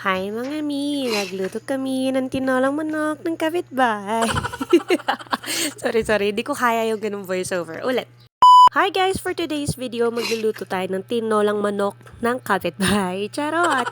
Hi mga mi! Nagluto kami ng tinolang manok ng kapitbahay. Sorry, di ko kaya yung ganung voiceover. Ulit. Hi guys! For today's video, magluluto tayo ng tinolang manok ng kapitbahay. Charot!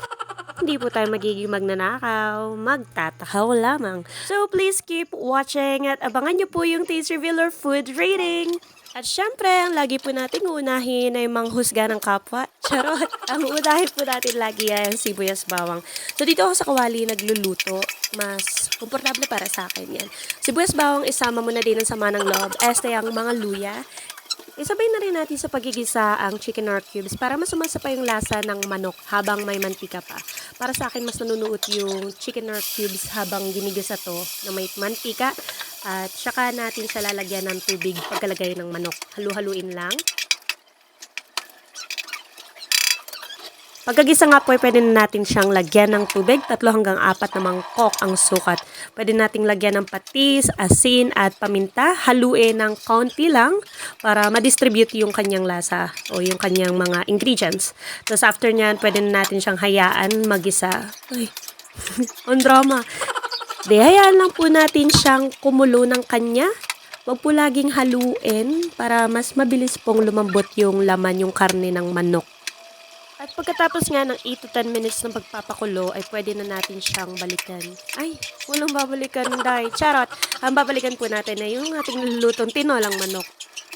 Hindi po tayo magiging magnanakaw, magtatakaw lamang. So please keep watching at abangan nyo po yung taste reveal or food rating. At syempre, ang lagi po natin uunahin ay manghusga ng kapwa. Charot! Ang uunahin po natin lagi ay ang sibuyas bawang. So dito ako sa kawali nagluluto. Mas komportable para sa akin yan. Sibuyas bawang isama mo na din ang sama ng loob. Este ang mga luya. Isabay na rin natin sa pagigisa ang chicken or cubes para mas umasa pa yung lasa ng manok habang may mantika pa. Para sa akin, mas nanunuot yung chicken or cubes habang ginigisa to na may mantika. At saka natin siya lalagyan ng tubig pagkalagay ng manok. Halu-haluin lang. Pagkagisa nga po, pwede na natin siyang lagyan ng tubig. 3 hanggang 4 na mangkok ang sukat. Pwede nating lagyan ng patis, asin at paminta. Haluin ng kaunti lang para ma-distribute yung kanyang lasa o yung kanyang mga ingredients. Tapos after nyan, pwede na natin siyang hayaan magisa. Ay, ang drama. Hayaan lang po natin siyang kumulo ng kanya. Huwag po laging haluin para mas mabilis pong lumambot yung laman, yung karne ng manok. At pagkatapos nga ng 8 to 10 minutes ng pagpapakulo, ay pwede na natin siyang balikan. Ay, walang babalikan, day. Charot! Ang babalikan po natin ay yung ating nilulutong tinolang manok.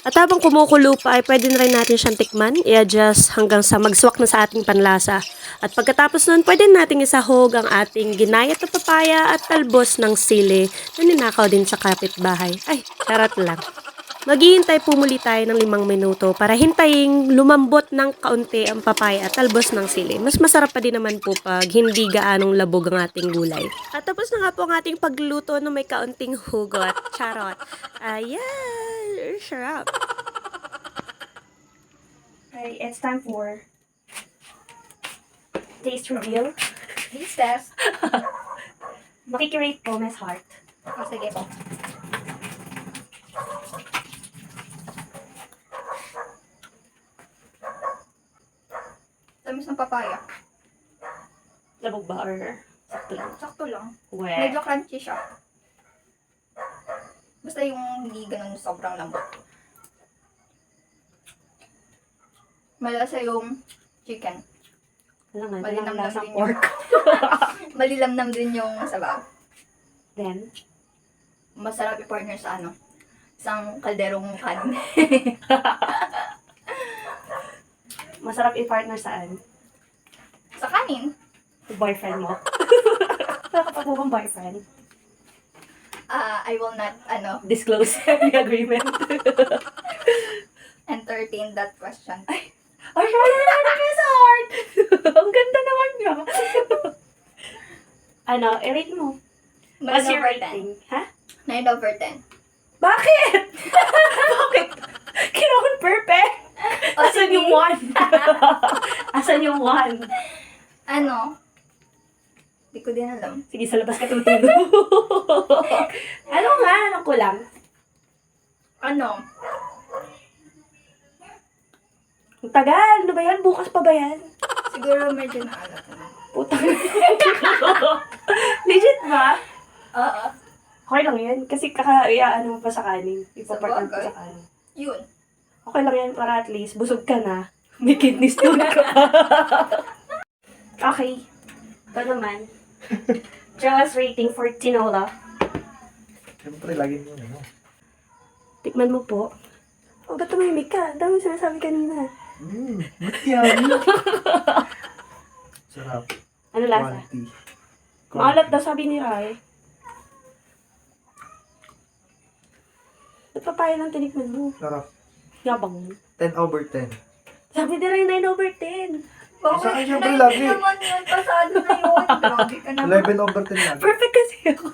At habang kumukulo pa, ay pwede na rin natin siyang tikman. I-adjust hanggang sa magswak na sa ating panlasa. At pagkatapos nun, pwede nating isahog ang ating ginayat na papaya at talbos ng sili na ninakaw din sa kapitbahay. Ay, charot lang. Maghihintay po muli tayo ng 5 minuto para hintayin lumambot ng kaunti ang papaya at talbos ng sili. Mas masarap pa din naman po pag hindi gaanong labog ang ating gulay. At tapos na nga po ang ating pagluto na may kaunting hugot. Charot. Ayan! Sarap. Okay, it's time for taste reveal. Taste test. Makikirate po, Miss Heart. O, sige po. Tamis ng papaya. Labog ba or sakto lang? Sakto lang. Weh. Medyo crunchy siya. Basta yung hindi ganun sobrang lambot. Malasa yung chicken. Malinam Malinamnam lasang din pork. Malilamnam din yung sabaw. Then, Masarap i-partner sa ano? Isang kalderong kanin. masarap i-partner saan? Sa kanin, Yung boyfriend mo. Nakapag mo bang boyfriend? I will not, Disclose the agreement. entertain that question. Ay, sorry na Miss Heart! Ang ganda naman niya. I-rate mo. 9 What's your over 10. rating? Ha? 9 over 10. Bakit? Bakit? Kailangan perfect. Asan yung 1? Asan yung 1? Di ko din alam. Sige, sa labas ka tutulog. Ano ko lang? Ang tagal. Ano ba yan? Bukas pa ba yan? Siguro medyo naalat na. Putang. Legit ba? Oo. Okay lang yan. Kasi ano mo pa sa kanin. Ipapartner pa Sabagay. sa kanin. Yun. Okay lang yan para at least busog ka na. May kidney stone ka. Okay. Ito naman. Joas rating for tinola. Siyempre, lagi mo ano. Tikman mo po. Oh, ba't tumimik ka? Ang dami sinasabi kanina. Ba't yan? Sarap. Ano lasa? Quality. Maalat daw sabi ni Rai. Ba't papaya lang tinikman mo? Sarap. Yabang mo. 10 over 10. Sabi ni Rai 9 over 10. Sa akin, syempre, Hindi lagi. naman yun. Pasado na yun. Grabe ka naman. 11 over 10 lang. Perfect kasi ako.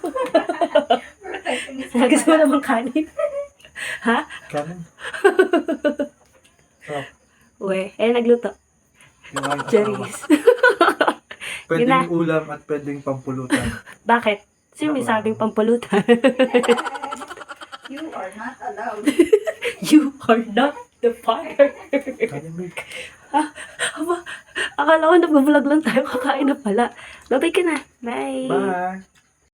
Perfectionist ka Gusto mo pala. namang kanin? Ha? Kanin. Sarap. Uwe, nagluto. Kinain asawa. Jeris. Pwedeng Yun na. ulam at pwedeng pampulutan. Bakit? Sino may sabing pampulutan? You are not allowed. You are not the fire. Kanin mo. Aba, Akala ko nag-vlog lang tayo, kakain na pala. Babay ka na. Bye! Bye!